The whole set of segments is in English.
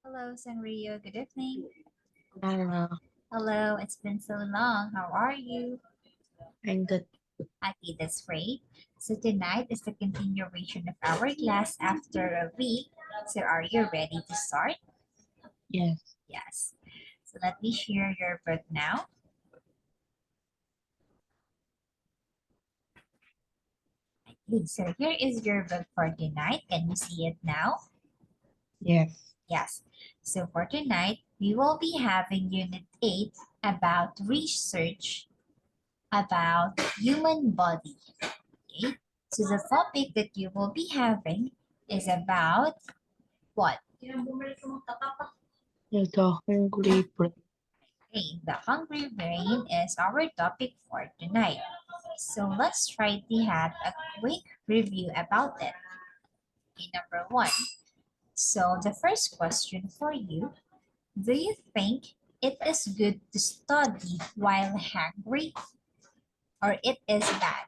Hello, Sangrio. Good evening. Uh, Hello, it's been so long. How are you? I'm good. Happy that's great. So tonight is the continuation of our class after a week. So are you ready to start? Yes. Yes. So let me share your book now. Okay, so here is your book for tonight. Can you see it now? Yes. Yes. So for tonight, we will be having Unit 8 about research about human body. Okay, so the topic that you will be having is about what? The hungry brain. Okay, the hungry brain is our topic for tonight. So let's try to have a quick review about it. Okay, number one. So the first question for you, do you think it is good to study while hungry or it is bad?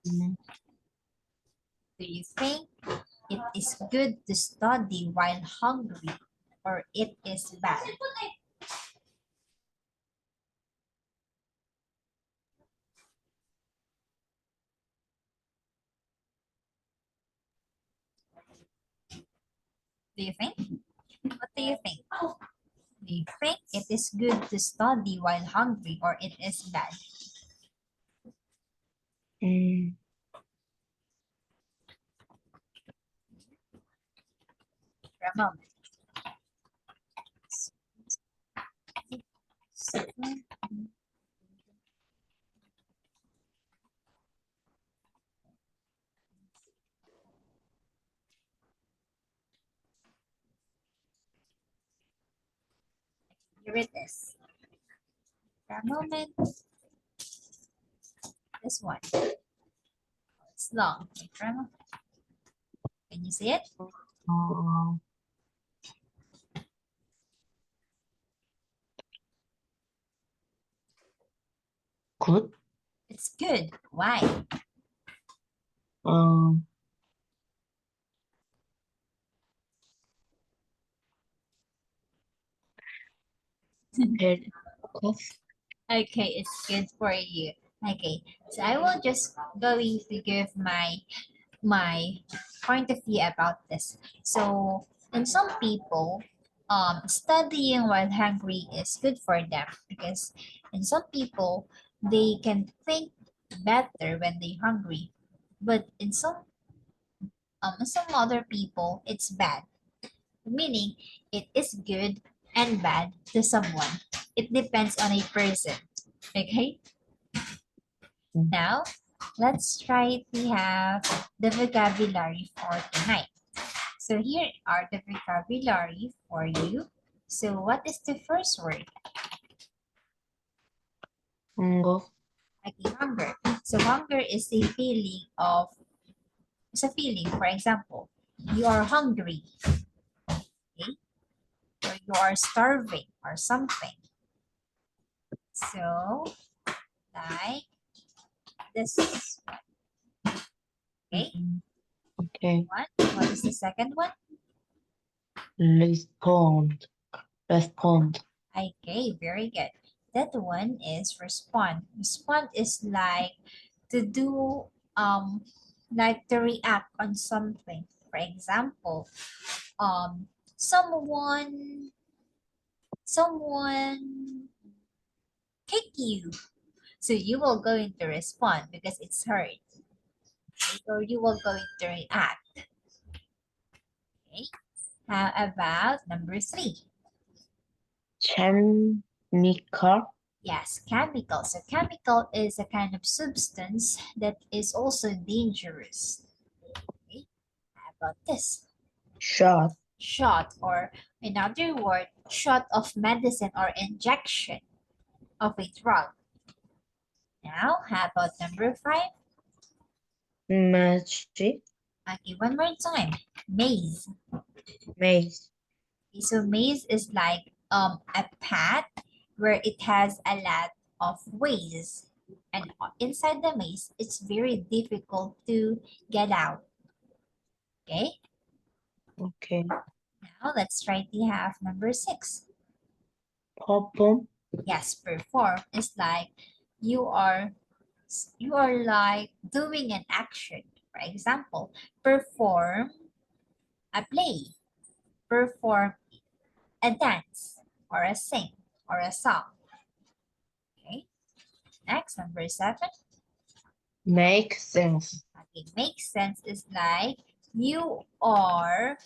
Mm, Do you think it is good to study while hungry or it is bad? Do you think? What do you think? Do you think it is good to study while hungry or it is bad? mm, For a moment. So, here it is. For a moment, this one. It's long. Wait for a moment. Can you see it? uh, good. It's good. Why? Um, head cough. Okay, it's good for you. Okay, so I will just going to give my point of view about this. So, in some people, studying while hungry is good for them because in some people they can think better when they're hungry, but in some other people it's bad. Meaning, it is good and bad to someone. It depends on a person. Okay. Mm, Now, let's try to have the vocabulary for tonight. So here are the vocabulary for you. So what is the first word? Hunger. Okay, hunger. So hunger is a feeling of, it's a feeling. For example, you are hungry, okay? Or you are starving or something. So like this, okay? Mm, okay. One. What is the second one? Respond. Respond. Okay, very good. That one is respond. Respond is to do like to react on something. For example, um someone kick you. So you will going to respond because it's hurt. Okay? Or you will going to react. Okay. How about number three? Chemical. Yes, chemical. So chemical is a kind of substance that is also dangerous. Okay. How about this? Shot. Shot, or in other word, shot of medicine or injection of a drug. Now, how about number five? Magic. Okay, one more time. Maze. Maze. Okay, so maze is like a path where it has a lot of ways. And inside the maze, it's very difficult to get out. Okay, Okay. now let's try to have number 6. Perform. Yes, perform is like you are you are like doing an action. For example, perform a play, perform a dance, or a sing, or a song. Okay, next, number 7. Make sense. Okay, makes sense is like you are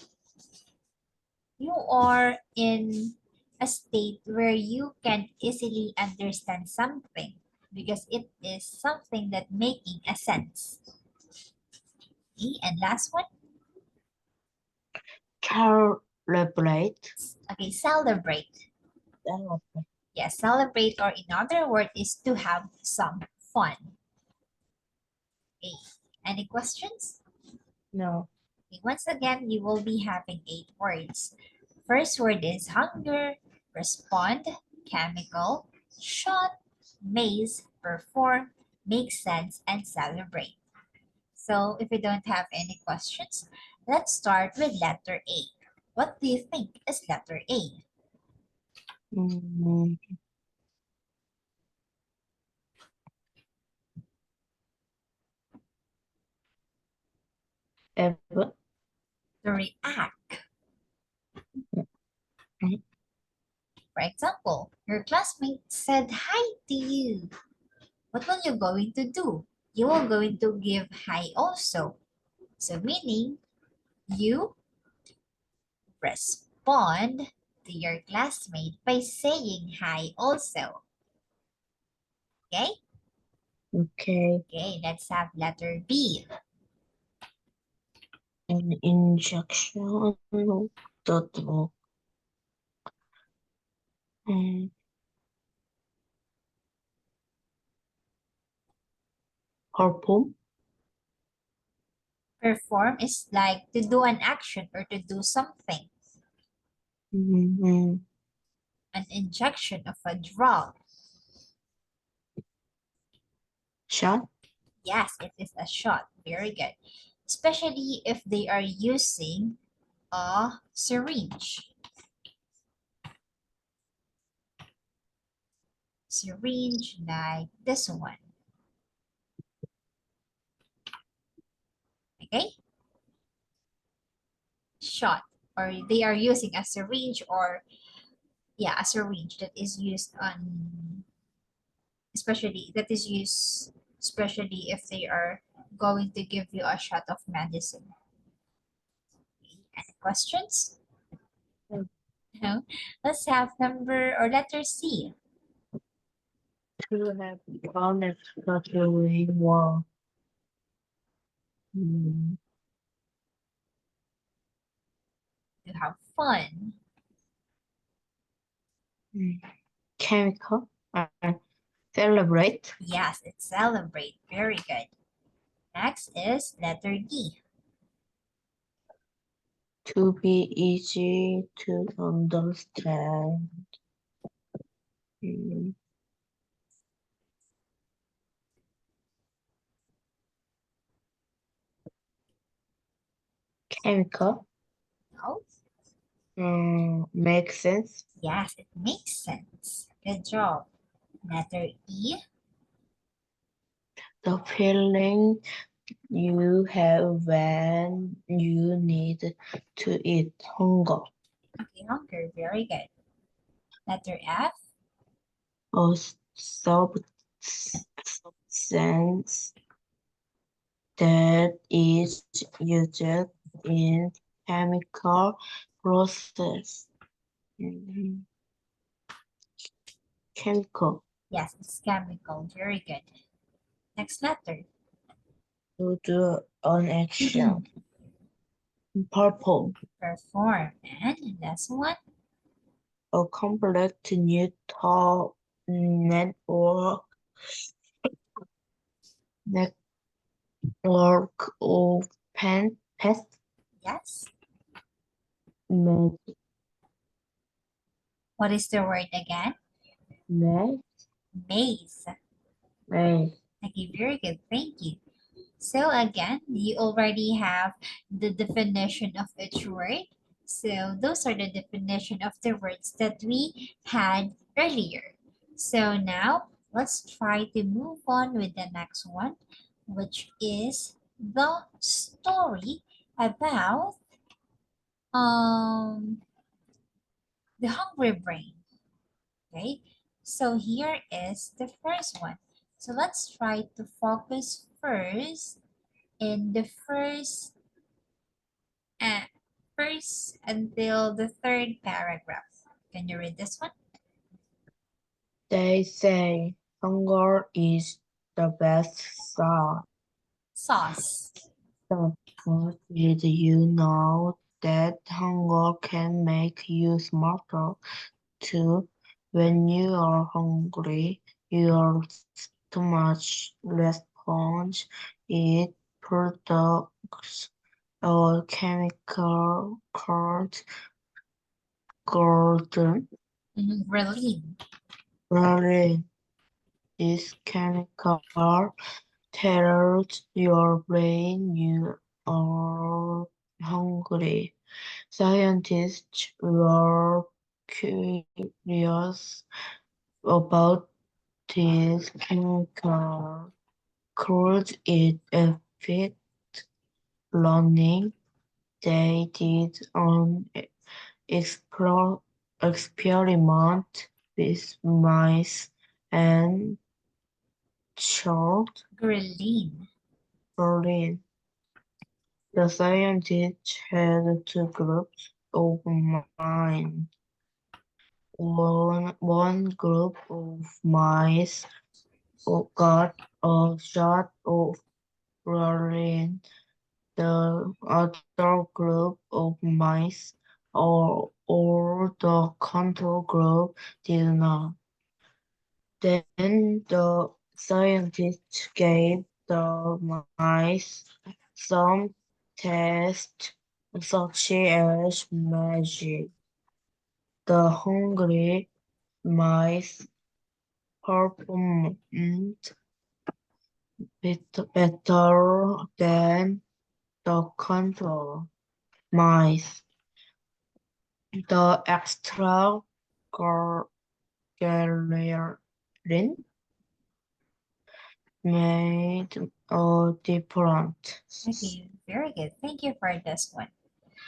you are in a state where you can easily understand something because it is something that making a sense. Okay, and last one. Celebrate. Okay, celebrate. Celebrate. Yes, celebrate, or in other words is to have some fun. Okay, any questions? No. Okay, once again, you will be having 8 words. First word is hunger, respond, chemical, shot, maze, perform, make sense, and celebrate. So if you don't have any questions, let's start with letter A. What do you think is letter A? Mm, ever. To react. Mm, For example, your classmate said hi to you. What will you going to do? You will going to give hi also. So meaning you respond to your classmate by saying hi also. Okay? Okay. Okay, let's have letter B. An injection. Total. Mm, Perform. Perform is like to do an action or to do something. Mm, An injection of a drug. Shot. Yes, it is a shot. Very good. Especially if they are using a syringe. Syringe like this one. Okay? Shot. Or they are using a syringe, or yeah, a syringe that is used on, especially that is used especially if they are going to give you a shot of medicine. Any questions? No. Let's have number or letter C. To have fun exploratory war. Mm, To have fun. mm, Chemical. Celebrate. Yes, it's celebrate. Very good. Next is letter D. To be easy to understand. Mm, Chemical. No? Make sense. Yes, it makes sense. Good job. Letter E. The feeling you have when you need to eat. Hunger. Okay, hunger. Very good. Letter F. A substance that is used in chemical process. Mhm. Chemical. Yes, it's chemical. Very good. Next letter. To do an action. Purple. Perform. And last one. A complete neural network of pest Yes. med, What is the word again? med, Maze. Maze. Okay, very good. Thank you. So again, you already have the definition of each word. So those are the definition of the words that we had earlier. So now let's try to move on with the next one, which is the story about um the hungry brain. Okay, so here is the first one. So let's try to focus first in the uh, first until the third paragraph. Can you read this one? They say hunger is the best sauce. Sauce. So, did you know that hunger can make you smarter too? When you are hungry, your stomach responds. It products a chemical called ghrelin. Ghrelin. Ghrelin. This chemical tells your brain you are hungry. Scientists were curious about this chemical. Could it affect learning? They did an experiment with mice and showed Ghrelin. Berlin. The scientists had two groups of mice. One group of mice got a shot of Berlin. The other group of mice or the control group did not. Then the scientists gave the mice some tests such as magic. The hungry mice performed better than the control mice. The extra ghrelin made a difference. Okay, very good. Thank you for this one.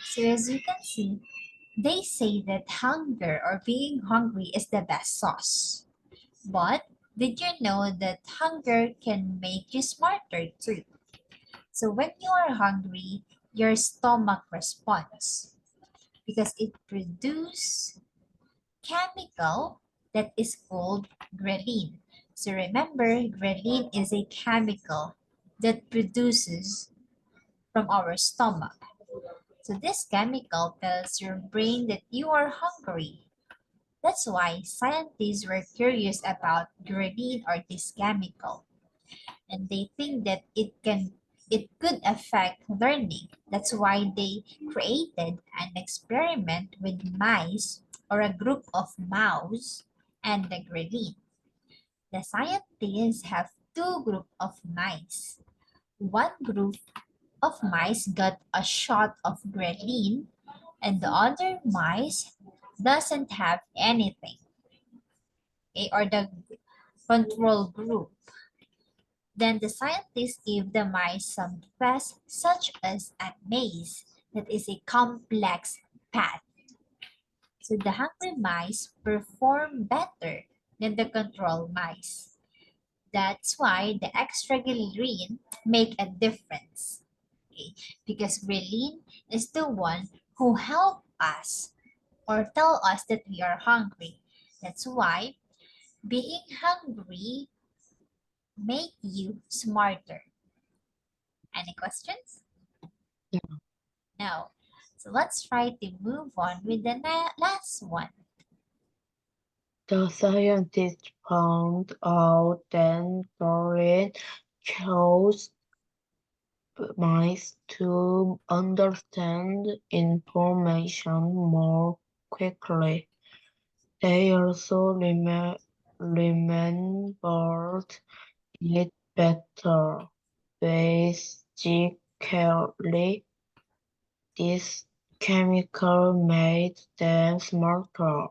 So as you can see, they say that hunger or being hungry is the best sauce. But did you know that hunger can make you smarter too? So when you are hungry, your stomach responds because it produces chemical that is called ghrelin. So remember, ghrelin is a chemical that produces from our stomach. So this chemical tells your brain that you are hungry. That's why scientists were curious about ghrelin or this chemical, and they think that it could affect learning. That's why they created an experiment with mice or a group of mouse and the ghrelin. The scientists have two groups of mice. One group of mice got a shot of ghrelin and the other mice doesn't have anything. Okay? Or the control group. Then the scientists gave the mice some tests such as a maze that is a complex path. So the hungry mice perform better than the control mice. That's why the extra ghrelin make a difference. Okay? Because ghrelin is the one who help us or tell us that we are hungry. That's why being hungry make you smarter. Any questions? No. So let's try to move on with the last one. The scientists found out that Doreen chose mice to understand information more quickly. They also remembered eat better. Basically, this chemical made them smarter.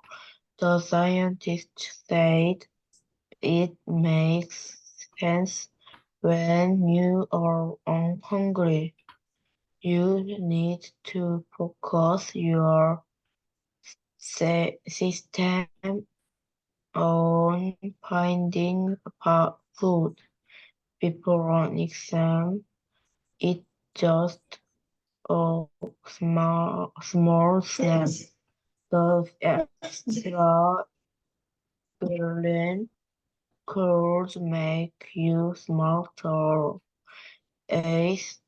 The scientists said it makes sense when you are hungry. You need to focus your system on finding food before an exam. It's just a small snack. The extra brilliant could make you smarter. Ace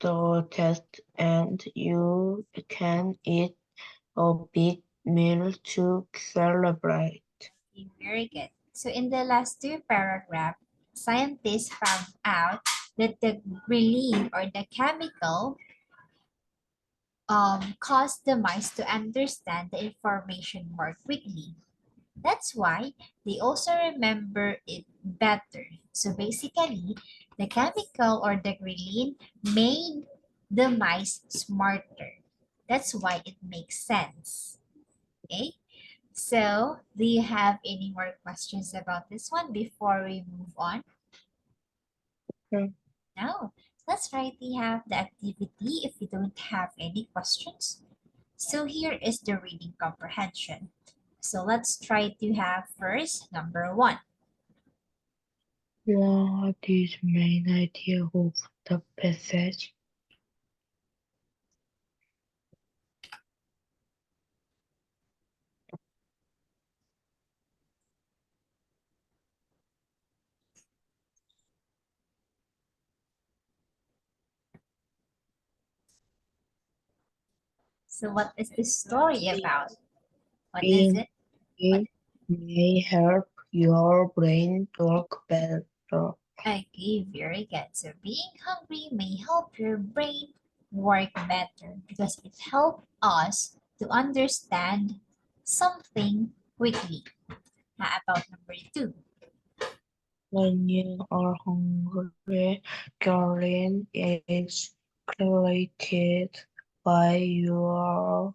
the test and you can eat a big meal to celebrate. Okay, very good. So in the last two paragraphs, scientists found out that the ghrelin or the chemical caused the mice to understand the information more quickly. That's why they also remember it better. So basically, the chemical or the ghrelin made the mice smarter. That's why it makes sense. Okay? So, do you have any more questions about this one before we move on? Hmm. No. Let's try to have the activity if you don't have any questions. So here is the reading comprehension. So let's try to have first number one. What is main idea of the passage? So what is the story about? What is Being it? What hungry may help your brain work better. Okay, very good. So being hungry may help your brain work better because it helps us to understand something quickly. How about number two? When you are hungry, ghrelin is created by your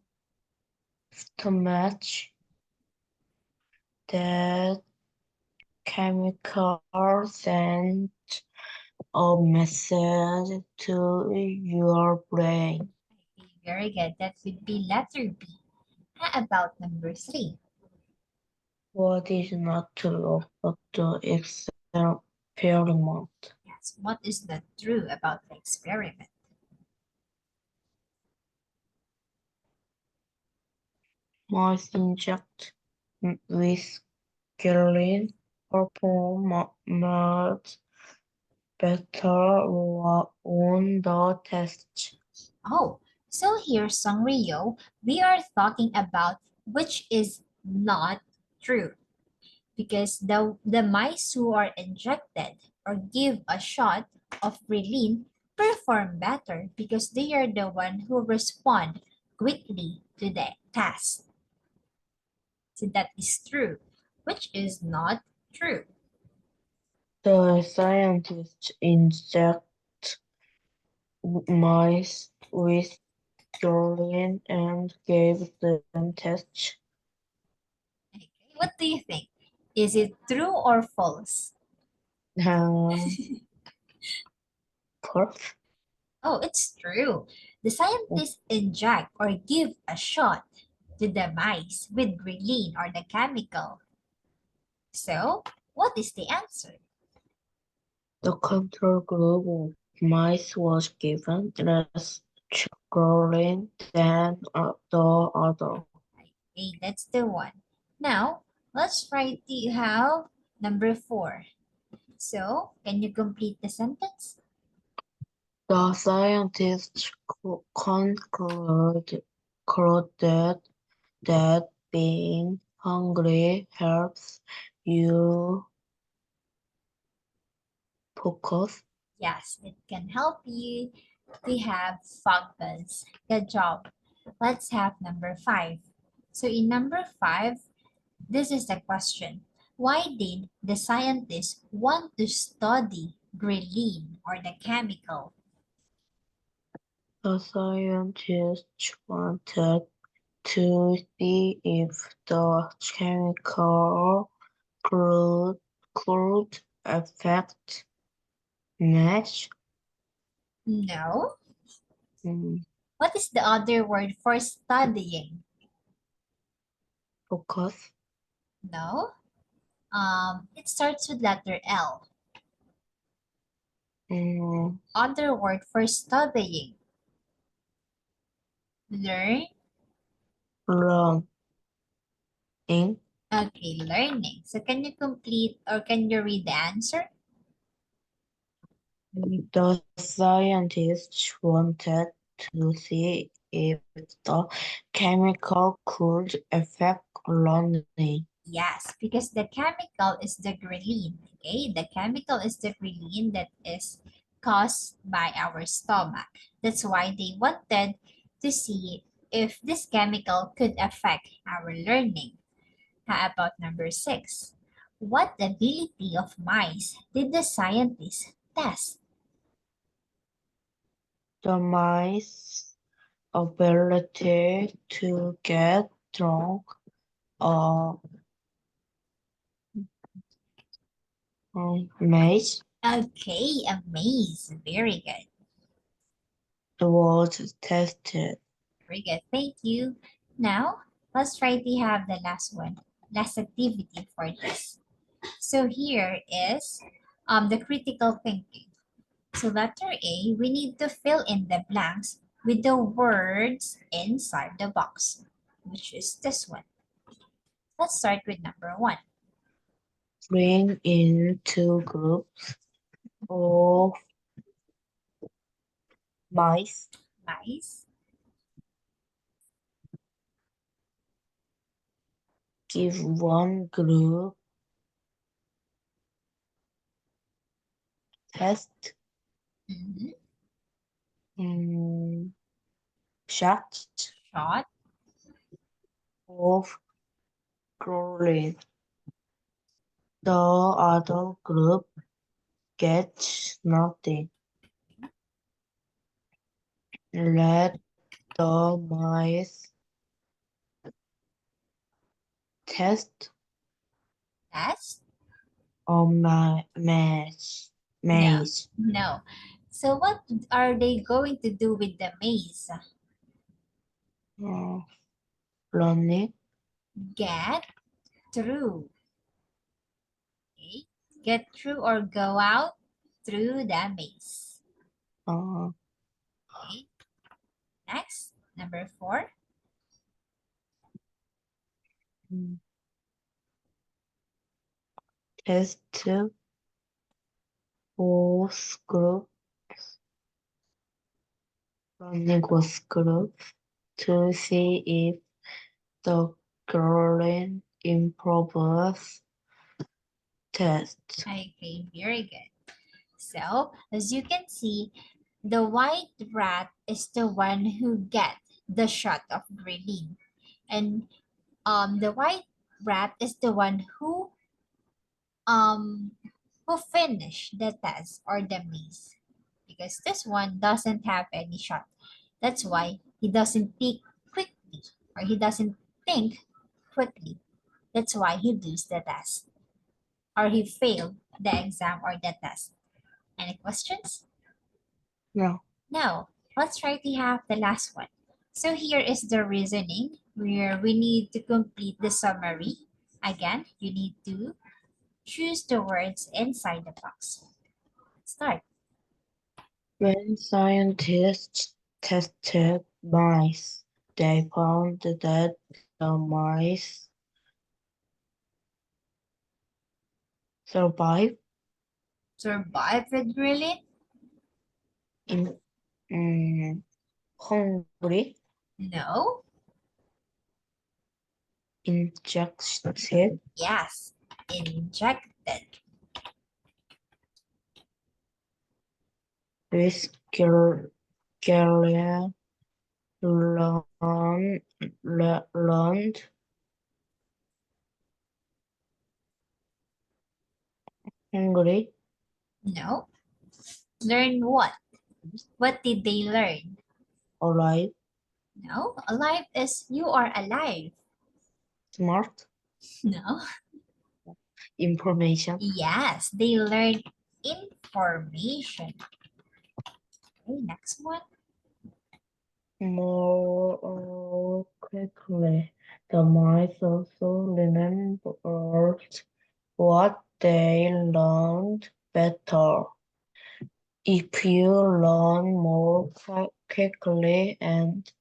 stomach. That chemical sends a message to your brain. Okay, very good. That would be letter B. How about number three? What is not true about the experiment? Yes, what is not true about the experiment? Mice inject with ghrelin perform much better on the test. Oh, so here, Song Rio, we are talking about which is not true because the mice who are injected or give a shot of Relin perform better because they are the one who respond quickly to the task. So that is true, which is not true. The scientists inject mice with ghrelin and gave them tests. Okay, what do you think? Is it true or false? Um, Fourth, Oh, it's true. The scientists inject or give a shot to the mice with Relin or the chemical. So, what is the answer? the control group of mice was given less ghrelin than the other. Okay, that's the one. Now, let's try to have number four. So, can you complete the sentence? The scientists concluded that being hungry helps you focus. Yes, it can help you to have focus. Good job. Let's have number five. So, in number five, this is the question. Why did the scientists want to study ghrelin or the chemical? The scientists wanted to see if the chemical could affect match. No. mm, What is the other word for studying? Focus. No. It starts with letter L. mm, Other word for studying. Learn. Learning. Okay, learning. So can you complete or can you read the answer? The scientists wanted to see if the chemical could affect learning. Yes, because the chemical is the ghrelin. Okay, the chemical is the ghrelin that is caused by our stomach. That's why they wanted to see if this chemical could affect our learning. How about number 6? What ability of mice did the scientists test? The mice ability to get drunk or maze Okay, a maze. Very good. was tested. Very good. Thank you. Now, let's try to have the last one. Last activity for this. So here is the critical thinking. So letter A, we need to fill in the blanks with the words inside the box, which is this one. Let's start with number 1. Bring in two groups of mice. Mice. Give one group test Mhm. mm, shot Shot. of chlorine. The other group gets nothing. Let the mice test Test. a No. maze. No. So what are they going to do with the maze? Uh, Learning. Get through. Okay. Get through or go out through the maze. Uh, Okay. Next, number 4. test both groups. Learning was group to see if the chlorine improves test. Okay, very good. So, as you can see, the white rat is the one who get the shot of ghrelin. And the white rat is the one um who finished the test or the maze. Because this one doesn't have any shot. That's why he doesn't pick quickly or he doesn't think quickly. That's why he lose the test or he failed the exam or the test. Any questions? No. Now, let's try to have the last one. So here is the reasoning where we need to complete the summary. Again, you need to choose the words inside the box. Start. When scientists tested mice, they found that the mice survived Survive with ghrelin? in hungry, No. injected Yes. Injected. with Gallia learned hungry, No. Learn what? What did they learn? alive, No. Alive is you are alive. smart, No. information, Yes, they learn information. Okay, next one. more quickly. The mice also remembers what they learned better. If you learn more quickly and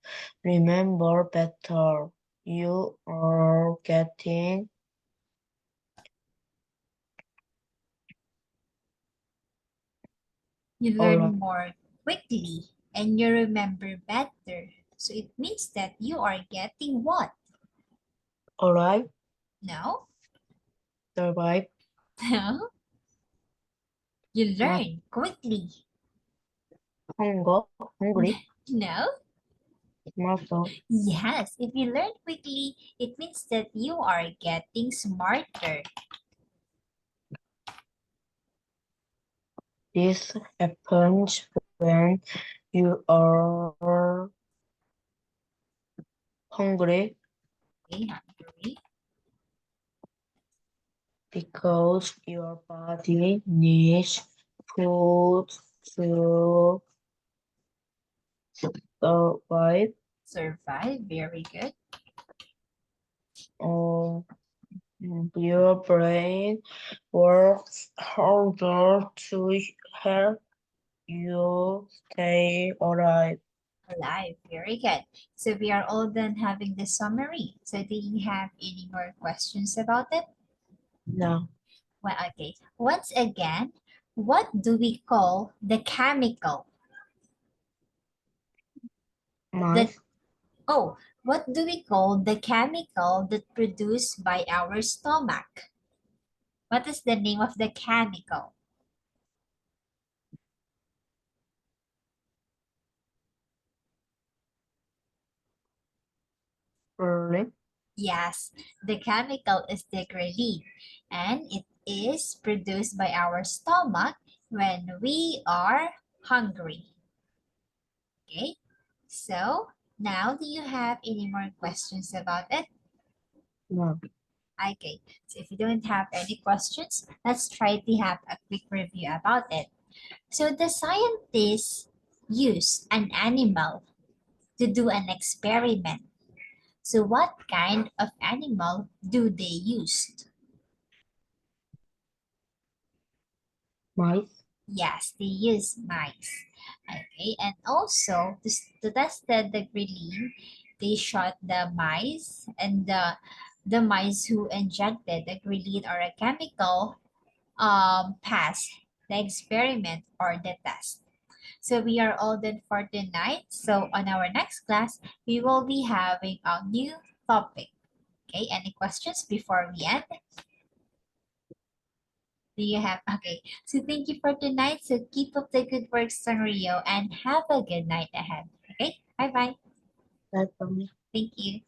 remember better, you are getting You alive. learn more quickly and you remember better. So it means that you are getting what? Alive, No? survive, No? You not learn quickly. hungry, No? smarter. Yes, if you learn quickly, it means that you are getting smarter. This happens when you are hungry Okay, hungry. because your body needs food to survive. Survive, very good. Or your brain works harder to help you stay alive. Alive, very good. So we are all done having the summary. So do you have any more questions about it? Now, Well, okay. Once again, what do we call the chemical that, mice, oh, what do we call the chemical that produced by our stomach? What is the name of the chemical? really, Yes, the chemical is the ghrelin, and it is produced by our stomach when we are hungry. Okay, so now do you have any more questions about it? no, Okay, so if you don't have any questions, let's try to have a quick review about it. So the scientists use an animal to do an experiment. So what kind of animal do they use? mice, Yes, they use mice. Okay, and also to test the ghrelin, they shot the mice, and the mice who injected the ghrelin or a chemical passed the experiment or the test. So we are all done for tonight. So on our next class, we will be having a new topic. Okay, any questions before we end? Do you have? Okay, so thank you for tonight. So keep up the good work, Sanrio, and have a good night ahead. Okay, bye bye. that's for me. Thank you.